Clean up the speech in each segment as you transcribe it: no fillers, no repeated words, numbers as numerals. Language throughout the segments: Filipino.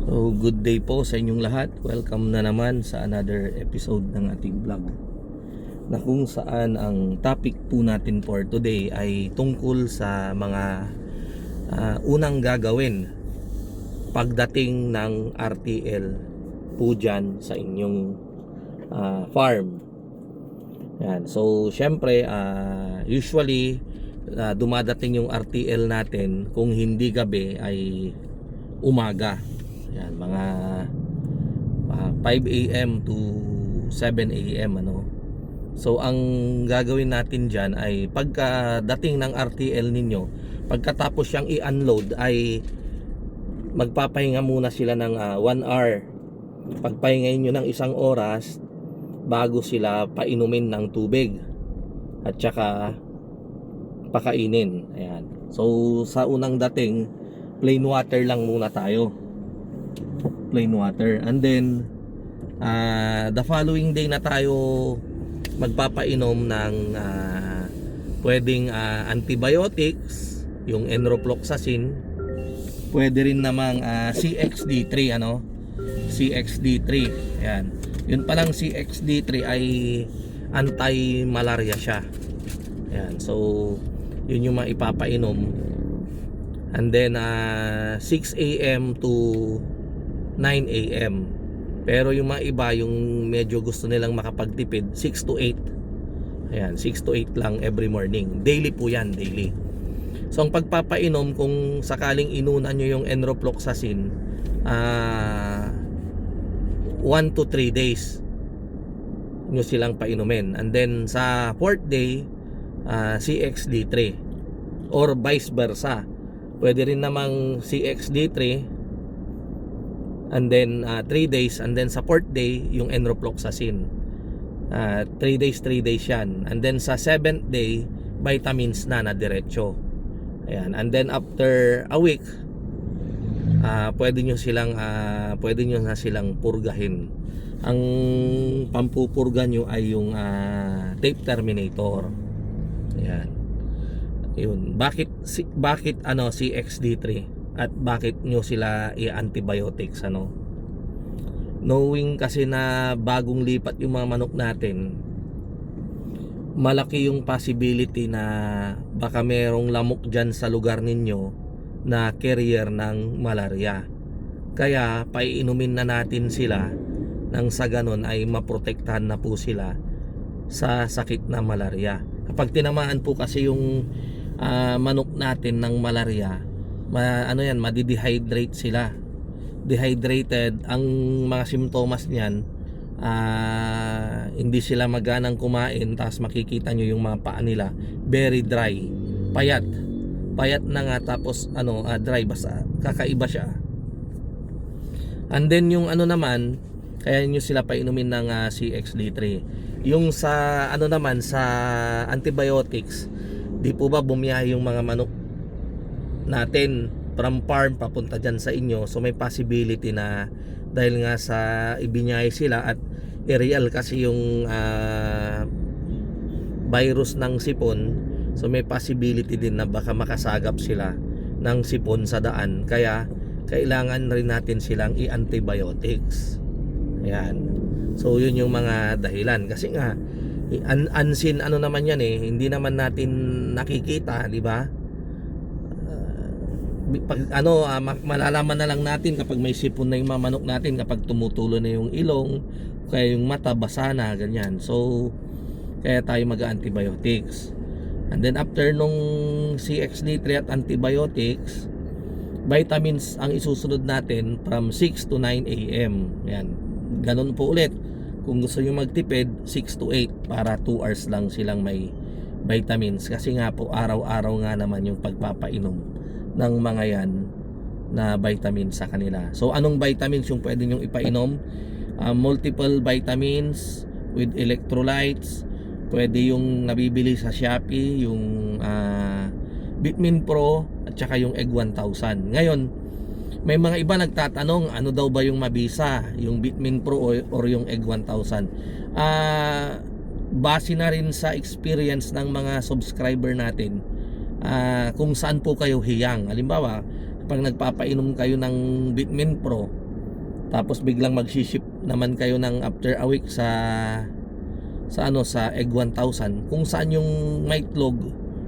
So, good day po sa inyong lahat. Welcome na naman sa another episode ng ating vlog, na kung saan ang topic po natin for today ay tungkol sa mga unang gagawin pagdating ng RTL po dyan sa inyong farm. Yan. So, syempre, usually dumadating yung RTL natin, kung hindi gabi ay umaga. Yan, mga 5 AM to 7 AM ano. So ang gagawin natin diyan ay pagkadating ng RTL ninyo, pagkatapos siyang i-unload ay magpapahinga muna sila ng 1 hour. Pagpahingahin nyo ng 1 oras bago sila painumin ng tubig at saka pakainin. Ayan. So sa unang dating, plain water lang muna tayo, plain water, and then the following day na tayo magpapainom ng pwedeng antibiotics, yung enrofloxacin, pwede rin namang CXD3 ano, CXD3. Ayan, yun palang CXD3 ay anti-malaria siya. Ayan, so yun yung maipapainom. And then 6 AM to 9 AM. Pero yung mga iba, yung medyo gusto nilang makapagtipid, 6 to 8. Ayan, 6 to 8 lang every morning. Daily po yan, daily. So ang pagpapainom, kung sakaling inunan nyo yung enrofloxacin, 1 to 3 days nyo silang painumin. And then sa 4th day, CXD3 or vice versa. Pwede rin namang CXD3 and then 3 days, and then sa 4th day yung enrofloxacin. 3 days yan, and then sa 7th day vitamins na diretso. Ayan, and then after a week pwede nyo na silang purgahin. Ang pampupurga nyo ay yung tape terminator. Ayan. Yun. Bakit CXD3 at bakit nyo sila i-antibiotics ano? Knowing kasi na bagong lipat yung mga manok natin, malaki yung possibility na baka merong lamok dyan sa lugar ninyo na carrier ng malaria. Kaya paiinumin na natin sila nang sa ganun ay maprotektahan na po sila sa sakit na malaria. Kapag tinamaan po kasi yung manok natin ng malaria, madi-dehydrate sila. Dehydrated, ang mga simptomas niyan, hindi sila maganang kumain, tapos makikita nyo yung mga paa nila very dry, payat na nga, tapos dry, basta kakaiba siya. And then yung naman, kaya nyo sila painumin ng CXD3. Yung sa naman sa antibiotics, di po ba bumiyahe yung mga manok natin from farm papunta dyan sa inyo, so may possibility na dahil nga sa ibinyahe sila at aerial kasi yung virus ng sipon, so may possibility din na baka makasagap sila ng sipon sa daan, kaya kailangan rin natin silang i-antibiotics. Ayan, so yun yung mga dahilan, kasi nga unseen naman yan hindi naman natin nakikita, di ba? Malalaman na lang natin kapag may sipon na yung mga manok natin, kapag tumutulo na yung ilong, kaya yung mata basa na, ganyan. So kaya tayo mag-antibiotics. And then after nung CXD3 at antibiotics, vitamins ang isusunod natin from 6 to 9 AM. Yan, ganun po ulit. Kung gusto nyo magtipid, 6 to 8 para 2 hours lang silang may vitamins, kasi nga po araw-araw nga naman yung pagpapainom ng mga yan na vitamins sa kanila. So anong vitamins yung pwede nyong ipainom? Multiple vitamins with electrolytes. Pwede yung nabibili sa Shopee, yung Vitamin Pro at saka yung Egg 1000. Ngayon, may mga iba nagtatanong, ano daw ba yung mabisa, yung Vitamin Pro or yung Egg 1000? Base na rin sa experience ng mga subscriber natin, kung saan po kayo hiyang. Halimbawa, kapag nagpapainom kayo ng Vitamin Pro, Tapos biglang mag-ship naman kayo ng after a week sa egg 1000, kung saan yung may itlog,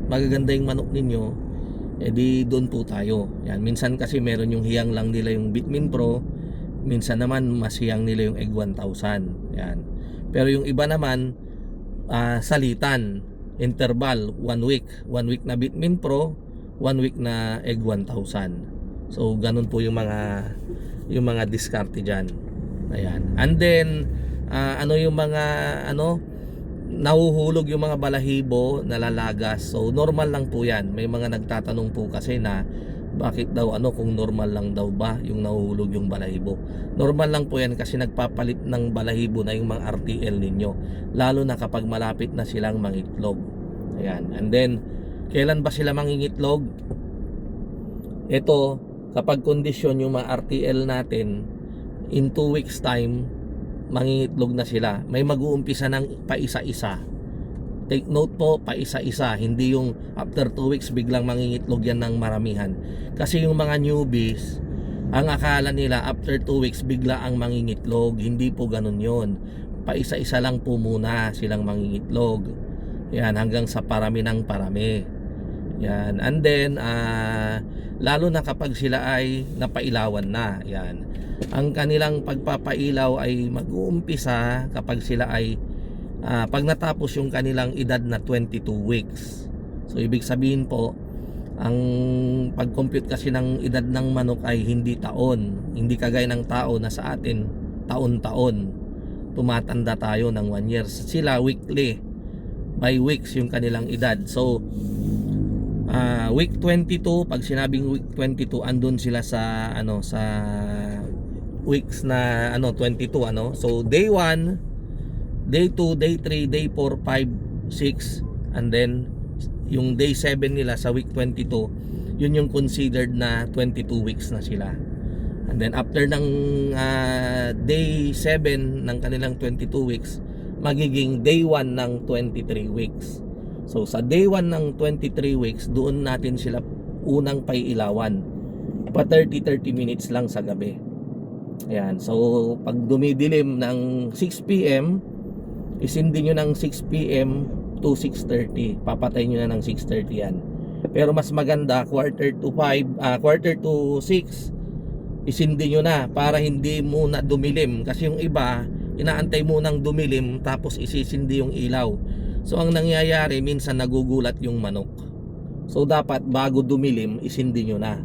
magaganda yung manok ninyo, edi doon po tayo. Yan, minsan kasi meron yung hiyang lang nila yung Bitmin Pro, minsan naman mas hiyang nila yung egg 1000. Yan. Pero yung iba naman salitan, interval 1 week, 1 week na Bitmin Pro, 1 week na egg 1000. So ganun po yung mga diskarte diyan. Ayan. And then yung mga nahuhulog yung mga balahibo, nalalagas. So normal lang po 'yan. May mga nagtatanong po kasi na bakit daw kung normal lang daw ba yung nahuhulog yung balahibo. Normal lang po 'yan kasi nagpapalit ng balahibo na yung mga RTL ninyo, lalo na kapag malapit na silang mangitlog. Ayan. And then kailan ba sila mangingitlog? Ito, kapag kondisyon yung mga RTL natin, in 2 weeks time mangingitlog na sila. May mag-uumpisa ng paisa-isa. Take note po, paisa-isa, hindi yung after 2 weeks biglang mangingitlog yan ng maramihan. Kasi yung mga newbies, ang akala nila after 2 weeks bigla ang mangingitlog. Hindi po ganun yon. Paisa-isa lang po muna silang mangingitlog. Yan, hanggang sa parami ng parami. Yan. And then lalo na kapag sila ay napailawan na. Yan. Ang kanilang pagpapailaw ay mag-uumpisa kapag sila ay pag natapos yung kanilang edad na 22 weeks. So ibig sabihin po, ang pag-compute kasi ng edad ng manok ay hindi taon. Hindi kagaya ng tao na sa atin taon-taon. Tumatanda tayo ng 1 year. Sila weekly, by weeks yung kanilang edad. So week 22, pag sinabing week 22, andun sila sa sa weeks na 22 So day 1, day 2, day 3, day 4, 5, 6, and then yung day 7 nila sa week 22, yun yung considered na 22 weeks na sila. And then after ng day 7 ng kanilang 22 weeks, magiging day 1 ng 23 weeks. So sa day 1 ng 23 weeks, doon natin sila unang pailawan. Pa 30 minutes lang sa gabi. Ayan. So pag dumidilim ng 6 PM, isindi nyo ng 6 PM to 6:30. Papatay nyo na ng 6:30 yan. Pero mas maganda quarter to 6, isindi nyo na para hindi muna dumilim. Kasi yung iba, inaantay munang dumilim tapos isisindi yung ilaw. So ang nangyayari, minsan nagugulat yung manok. So dapat bago dumilim, isindi nyo na.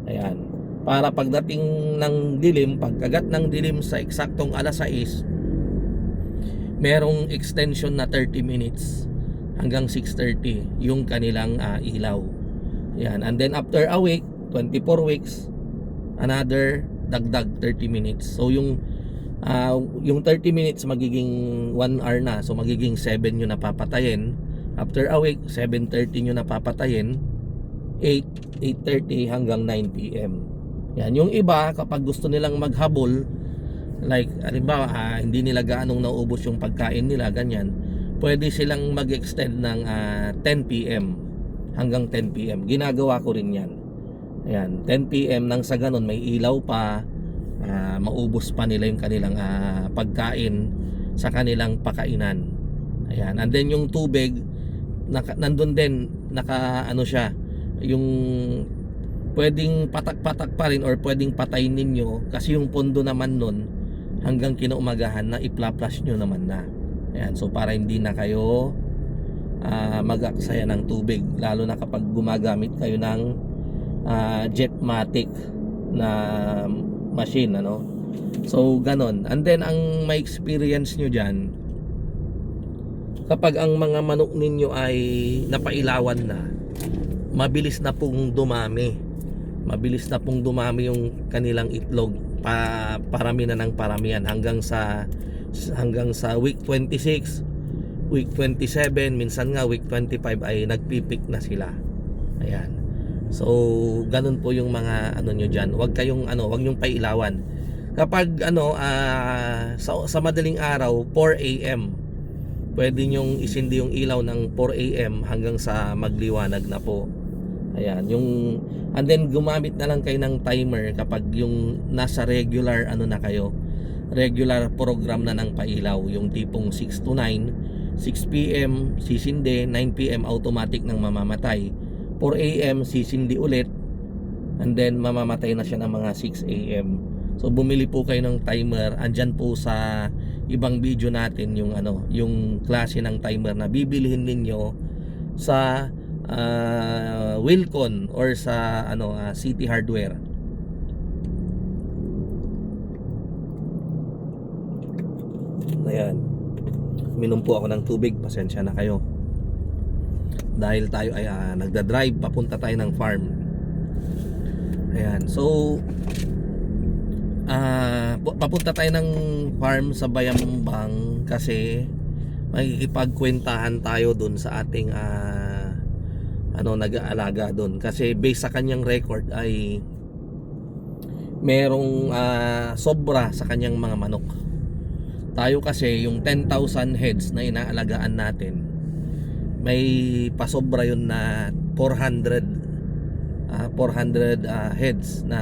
Ayan. Para pagdating ng dilim, pagkagat ng dilim sa eksaktong alas 6, merong extension na 30 minutes hanggang 6:30 yung kanilang ilaw. Ayan. And then after a week, 24 weeks, another dagdag 30 minutes. So yung 30 minutes magiging 1 hour na. So magiging 7 nyo napapatayin. After a week, 7:30 nyo napapatayin. 8:30 hanggang 9 PM. Yan. Yung iba, kapag gusto nilang maghabol, like halimbawa hindi nila gaanong naubos yung pagkain nila, ganyan, pwede silang mag-extend ng 10 PM hanggang 10 PM. Ginagawa ko rin yan. Ayan, 10 PM nang sa ganun may ilaw pa, maubos pa nila yung kanilang pagkain sa kanilang pakainan. Ayan, and then yung tubig nandun din, siya, yung pwedeng patak-patak pa rin or pwedeng patayin ninyo, kasi yung pondo naman nun hanggang kinaumagahan na ipla-flush nyo naman na. Ayan, so para hindi na kayo mag-aksaya ng tubig, lalo na kapag gumagamit kayo ng Jetmatic na machine, so ganon. And then ang may experience nyo dyan, kapag ang mga manok ninyo ay napailawan na, mabilis na pong dumami yung kanilang itlog, parami na ng paramihan hanggang sa week 26, week 27, minsan nga week 25 ay nagpipik na sila. Ayan. So ganun po yung mga nyo diyan. Huwag nyong pailawan. Kapag sa madaling araw, 4 AM, pwede nyong isindi yung ilaw ng 4 AM hanggang sa magliwanag na po. Ayan, and then gumamit na lang kayo ng timer kapag yung nasa regular na kayo, regular program na ng pailaw, yung tipong 6 to 9, 6 PM sisindi, 9 PM automatic nang mamamatay, 4 AM sisindi ulit, and then mamamatay na siya ng mga 6 AM. So bumili po kayo ng timer, andyan po sa ibang video natin yung klase ng timer na bibilihin ninyo sa Wilcon or sa City Hardware. Ayan, minom po ako ng tubig, pasensya na kayo dahil tayo ay nagda-drive papunta tayo ng farm. Ayan, so papunta tayo ng farm sa Bayambang kasi makikipagkwentahan tayo dun sa ating nag-aalaga dun, kasi based sa kanyang record ay merong sobra sa kanyang mga manok. Tayo kasi yung 10,000 heads na inaalagaan natin, may pasobra yun na 400 heads na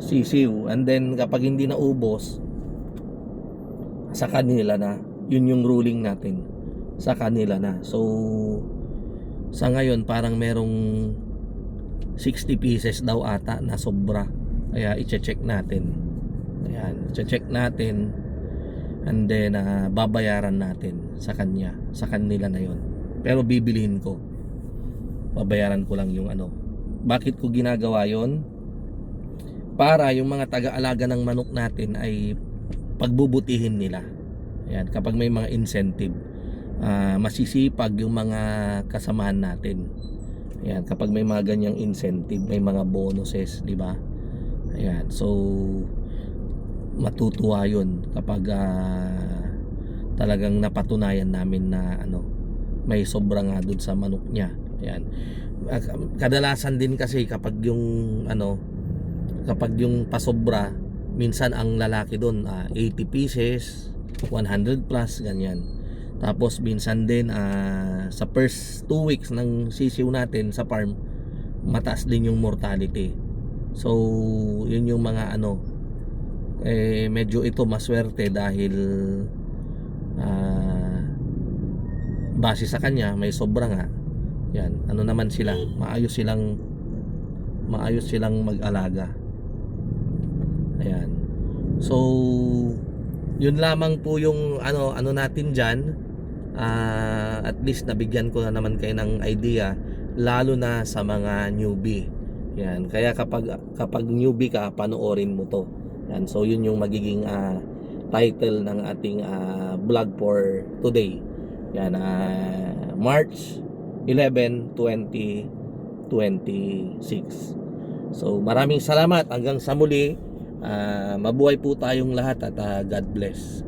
sisiw, and then kapag hindi naubos sa kanila na, yun yung ruling natin, sa kanila na. So sa ngayon parang merong 60 pieces daw ata na sobra, kaya i-check natin. Ayan, i-check natin, and then babayaran natin sa kanila na yun. Pero bibilihin ko, babayaran ko lang yung bakit ko ginagawa yon? Para yung mga taga-alaga ng manok natin ay pagbubutihin nila. Ayan, kapag may mga incentive, masisipag yung mga kasamahan natin. Ayan, kapag may mga ganyang incentive, may mga bonuses, di ba? Ayan, so matutuwa yun kapag talagang napatunayan namin na may sobra nga dun sa manok niya. Ayan, kadalasan din kasi kapag yung pasobra, minsan ang lalaki doon 80 pieces, 100 plus, ganyan. Tapos minsan din sa first 2 weeks ng sisiw natin sa farm, mataas din yung mortality. So yun yung mga medyo ito maswerte dahil base sa kanya may sobra nga. Yan, naman sila, maayos silang mag-alaga. Ayan. So yun lamang po yung natin dyan. At least nabigyan ko na naman kayo ng idea, lalo na sa mga newbie. Yan, kaya kapag newbie ka, panoorin mo to. Yan, so yun yung magiging title ng ating vlog for today. Yan, March 11, 2026. So maraming salamat, hanggang sa muli. Mabuhay po tayong lahat at God bless.